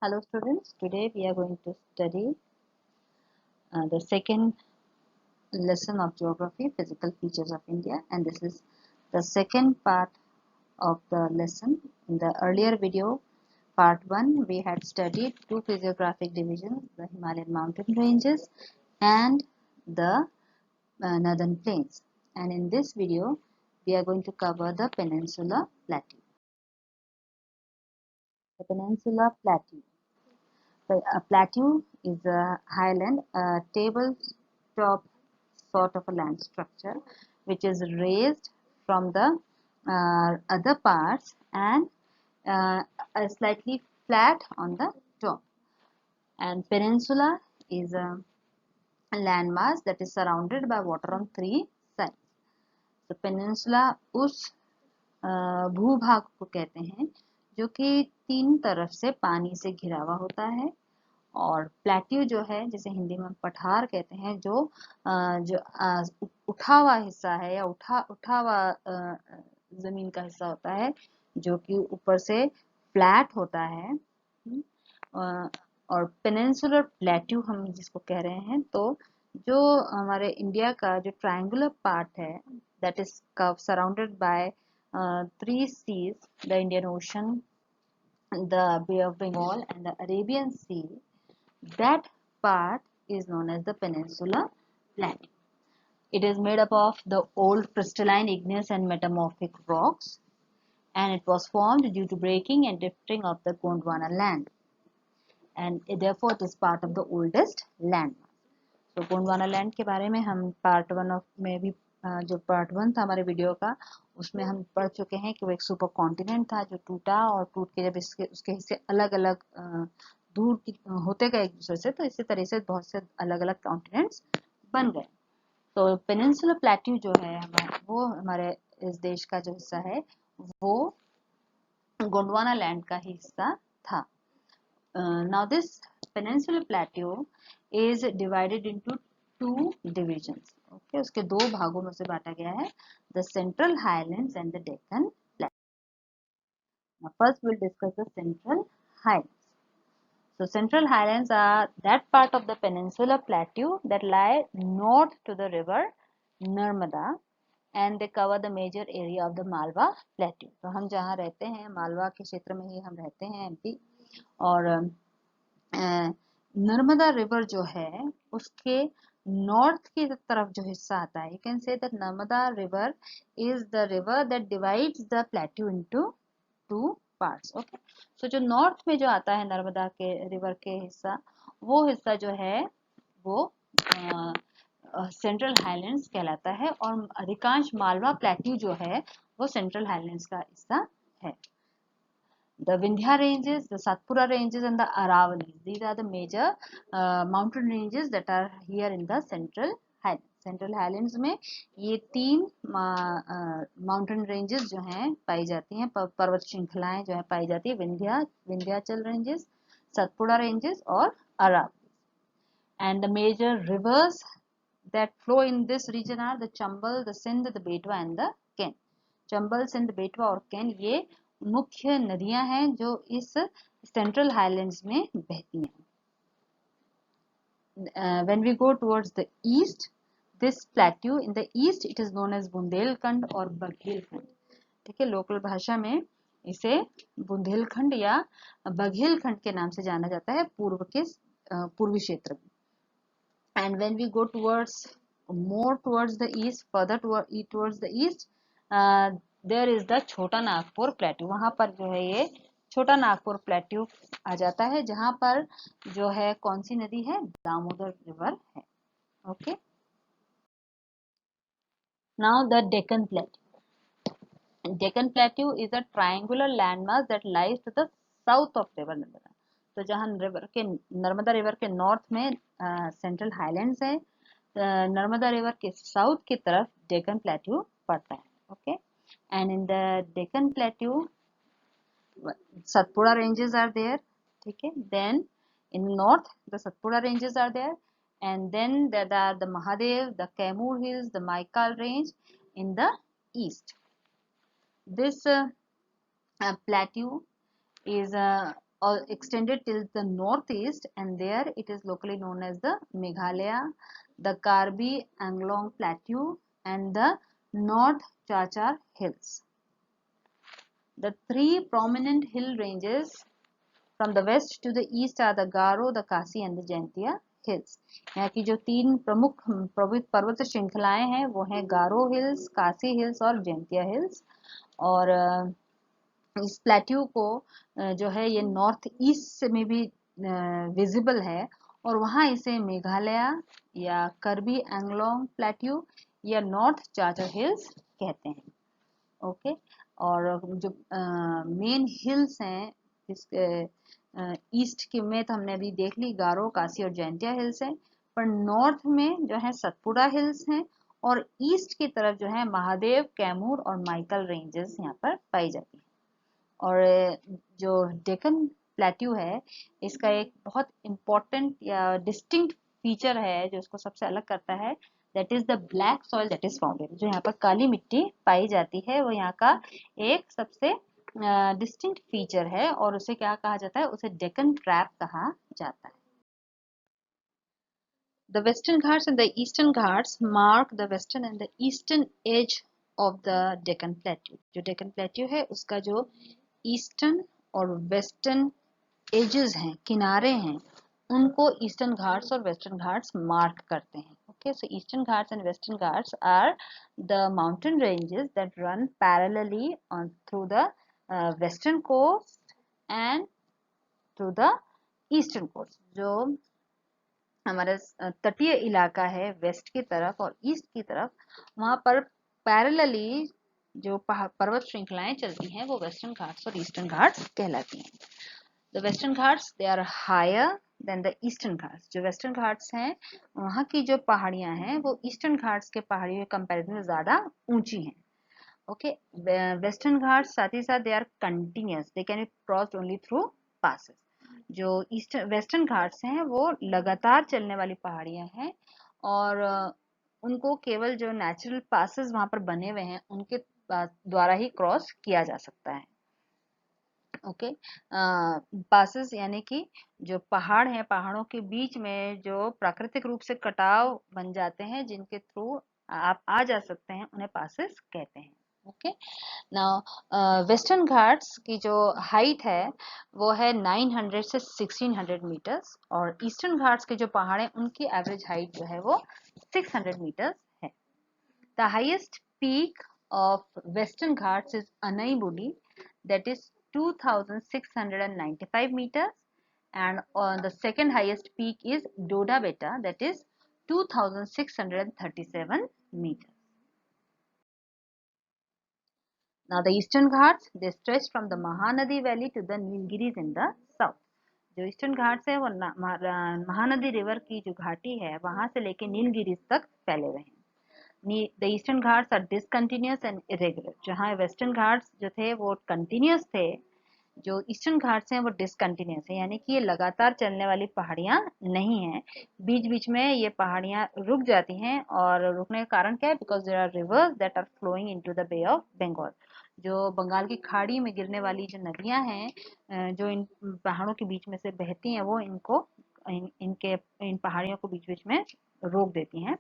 Hello students, today we are going to study the second lesson of geography, physical features of India, and this is the second part of the lesson. In the earlier video, part 1, we had studied two physiographic divisions, the Himalayan mountain ranges and the northern plains. And in this video, we are going to cover the Peninsula Plateau. The Peninsula Plateau. A plateau is a highland, a tabletop sort of a land structure which is raised from the other parts and slightly flat on the top. And peninsula is a landmass that is surrounded by water on three sides. तो peninsula उस भूभाग को कहते हैं जो कि तीन तरफ से पानी से घिरा हुआ होता है, और प्लेट्यू जो है जिसे हिंदी में पठार कहते हैं, जो उठा हुआ हिस्सा है या उठा हुआ जमीन का हिस्सा होता है जो कि ऊपर से फ्लैट होता है। और पेनिनसुलर प्लेट्यू हम जिसको कह रहे हैं, तो जो हमारे इंडिया का जो ट्रायंगुलर पार्ट है that is surrounded by three seas, the Indian Ocean, the Bay of Bengal and the Arabian Sea. That part is known as the Peninsula Plateau. It is made up of the old crystalline igneous and metamorphic rocks, and it was formed due to breaking and drifting of the Gondwana land, and therefore it is part of the oldest land. तो Gondwana land के बारे में हम part 1 में भी जो part 1 था हमारे वीडियो का, उसमें हम पढ़ चुके हैं कि वो एक सुपर कॉन्टिनेंट था जो टूटा, और टूट के जब उसके हिस्से अलग अलग दूर होते गए एक दूसरे से, तो इसी तरह से बहुत से अलग अलग कॉन्टिनेंट्स बन गए। तो पेनिनसुलर प्लेट्यू जो है वो हमारे इस देश का जो हिस्सा है वो गोंडवाना लैंड का ही हिस्सा था। Now this peninsular plateau is divided into two divisions. Okay, उसके दो भागों में से बांटा गया है, the Central Highlands and the Deccan Plateau. Now first we'll discuss the Central Highlands. So Central Highlands are that part of the peninsular plateau that lie north to the river Narmada, and they cover the major area of the Malwa Plateau. तो हम जहाँ रहते हैं मालवा के क्षेत्र में ही हम रहते हैं एमपी, और नर्मदा रिवर जो है उसके नॉर्थ की तरफ जो हिस्सा आता है, you can say that Narmada river is the river that divides the plateau into two parts. Okay, so जो नॉर्थ में जो आता है नर्मदा के रिवर के हिस्सा, वो हिस्सा जो है वो सेंट्रल हाईलैंड्स कहलाता है, और अधिकांश मालवा प्लेट्यू जो है वो सेंट्रल हाईलैंड्स का हिस्सा है। The Vindhya ranges, the Satpura ranges and the Aravallis. These are the major mountain ranges that are here in the Central Highlands. Central Highlands में ये तीन माउंटेन रेंजेस जो हैं पाई जाती हैं, पर्वत श्रृंखलाएं जो हैं पाई जाती है, विंध्याचल रेंजेस, सतपुड़ा रेंजेस और Aravalli. And the major rivers that flow in this region are the Chambal, the Sindh, the Betwa and the Ken. Chambal, Sindh, बेटवा और कैन ये मुख्य नदियां हैं जो इस सेंट्रल हाईलैंड्स में बहती हैं. When we go towards the east, this plateau in the east it is known as Bundelkhand और बघेलखंड. ठीक है, लोकल भाषा में इसे बुंदेलखंड या बघेलखंड के नाम से जाना जाता है पूर्वी क्षेत्र में. And when we go more towards the east, further towards the east, there is the छोटा नागपुर प्लेट्यू. वहां पर जो है ये छोटा नागपुर प्लेट्यू आ जाता है, जहां पर जो है कौन सी नदी है, दामोदर रिवर है. Okay, now the Deccan plateau. Deccan plateau is a triangular landmass that lies to the south of river Narmada. तो जहां नर्मदा रिवर के नॉर्थ में सेंट्रल हाईलैंड्स है, नर्मदा रिवर के साउथ की तरफ डेक्कन प्लेट्यू पड़ता है. Okay, and in the Deccan Plateau, Satpura ranges are there. Okay, then in north the Satpura ranges are there, and then there are the Mahadev, the Kaimur Hills, the Maikal range in the east. This plateau is or extended till the northeast, and there it is locally known as the Meghalaya, the Karbi Anglong Plateau, and the North Chachar Hills. The three prominent hill ranges from the west to the east are the Garo, the Khasi and the Jaintia Hills. यहाँ की जो तीन प्रमुख पर्वत श्रृंखलाएं हैं वो हैं गारो हिल्स, कासी हिल्स और जैंतिया हिल्स। और इस प्लेट्यू को जो है ये नॉर्थ ईस्ट में भी विजिबल है, और वहाँ इसे मेघालय या करबी एंगलोंग प्लेट्यू या नॉर्थ चाचर हिल्स कहते हैं। ओके, और जो मेन हिल्स हैं इस ईस्ट की में तो हमने अभी देख ली, गारो, कासी और जैंतिया हिल्स है, पर नॉर्थ में जो है सतपुड़ा हिल्स हैं, और ईस्ट की तरफ जो है महादेव, कैमूर और माइकल रेंजेस यहाँ पर पाई जाती है। और जो डेक्कन प्लेट्यू है इसका एक बहुत इम्पोर्टेंट या डिस्टिंक्ट फीचर है जो इसको सबसे अलग करता है, that is the black soil that is found. जो यहाँ पर काली मिट्टी पाई जाती है वो यहाँ का एक सबसे डिस्टिंक्ट फीचर है, और उसे क्या कहा जाता है, उसे डेक्कन ट्रैप कहा जाता है। The Western Ghats and the Eastern Ghats mark the western and the eastern edge of the Deccan Plateau. जो डेक्कन प्लेट्यू है उसका जो ईस्टर्न और वेस्टर्न एजेस हैं, किनारे हैं, उनको ईस्टर्न घाट्स और वेस्टर्न घाट्स मार्क करते हैं। Okay, so Eastern Ghats and Western Ghats are the mountain ranges that run parallelly through the western coast and through the eastern coast. जो हमारा तटीय इलाका है वेस्ट की तरफ और ईस्ट की तरफ, वहां पर पैरेलली जो पर्वत श्रृंखलाएं चलती हैं वो वेस्टर्न घाट्स और ईस्टर्न घाट्स कहलाती हैं। The western ghats they are higher than the eastern ghats. जो वेस्टर्न घाट्स हैं वहाँ की जो पहाड़ियां हैं वो ईस्टर्न घाट्स के पहाड़ियों के कंपैरिजन में ज्यादा ऊंची हैं। ओके, वेस्टर्न घाट्स साथ ही साथ they are continuous, they can be crossed only through passes. जो ईस्टर्न वेस्टर्न घाट्स हैं वो लगातार चलने वाली पहाड़ियां हैं, और उनको केवल जो नेचुरल पासेस वहां पर बने हुए हैं उनके द्वारा ही क्रॉस किया जा सकता है। ओके, पासेस यानी कि जो पहाड़ हैं, पहाड़ों के बीच में जो प्राकृतिक रूप से कटाव बन जाते हैं जिनके थ्रू आप आ जा सकते हैं, उन्हें पासेस कहते हैं। ओके, नाउ वेस्टर्न घाट्स की जो हाइट है वो है 900 से 1600 मीटर्स, और ईस्टर्न घाट्स के जो पहाड़ हैं उनकी एवरेज हाइट जो है वो 600 मीटर्स है। The highest peak of Western Ghats is अनईबुली, that is 2695 meters, and on the second highest peak is Doda Beta, that is 2637 meters. Now the eastern ghats, they stretch from the Mahanadi valley to the Nilgiris in the south. जो eastern Ghats है वो Mahanadi river की जो घाटी है वहां से लेके नीलगिरीज तक फैले हुए हैं। The eastern ghats are discontinuous and irregular. जहाँ वेस्टर्न घाट्स जो थे वो कंटिन्यूस थे, जो ईस्टर्न घाट्स हैं वो डिसकंटिन्यूस है, यानी कि ये लगातार चलने वाली पहाड़ियां नहीं हैं, बीच बीच में ये पहाड़ियां रुक जाती हैं। और रुकने का कारण क्या है? Because there are rivers that are flowing into the bay of Bengal. जो बंगाल की खाड़ी में गिरने वाली जो नदियां हैं जो इन पहाड़ों के बीच में से बहती हैं, वो इनको इन पहाड़ियों को बीच बीच में रोक देती हैं।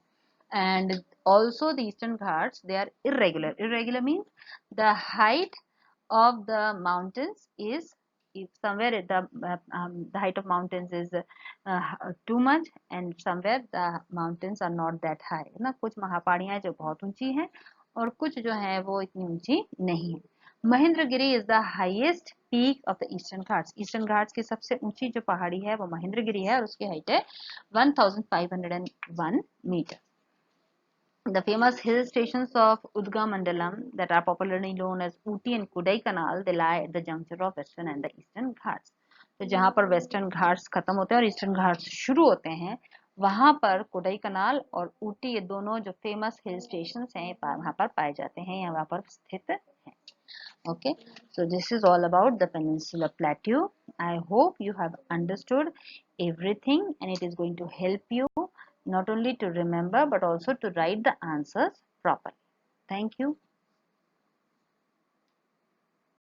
And also the eastern ghats, they are irregular. Irregular means the height of the mountains is, if somewhere the height of mountains is too much, and somewhere the mountains are not that high ना, कुछ पहाड़ियां जो बहुत ऊंची हैं और कुछ जो है वो इतनी ऊंची नहीं है। Mahendragiri is the highest peak of the eastern Ghats. Eastern Ghats की सबसे ऊंची जो पहाड़ी है वो महेंद्रगिरी है, और उसकी हाइट है 1501 metre. The famous hill stations of Udgamandalam that are popularly known as Ooty and Kodaikanal, they lie at the juncture of western and the eastern ghats. तो जहाँ पर वेस्टर्न घाट्स खत्म होते हैं और ईस्टर्न घाट्स शुरू होते हैं, वहां पर कोडाईकनाल और ऊटी, ये दोनों जो फेमस हिल स्टेशंस हैं वहां पर पाए जाते हैं या वहां पर स्थित हैं। Okay, so this is all about the Peninsular Plateau. I hope you have understood everything, and it is going to help you not only to remember but also to write the answers properly. Thank you.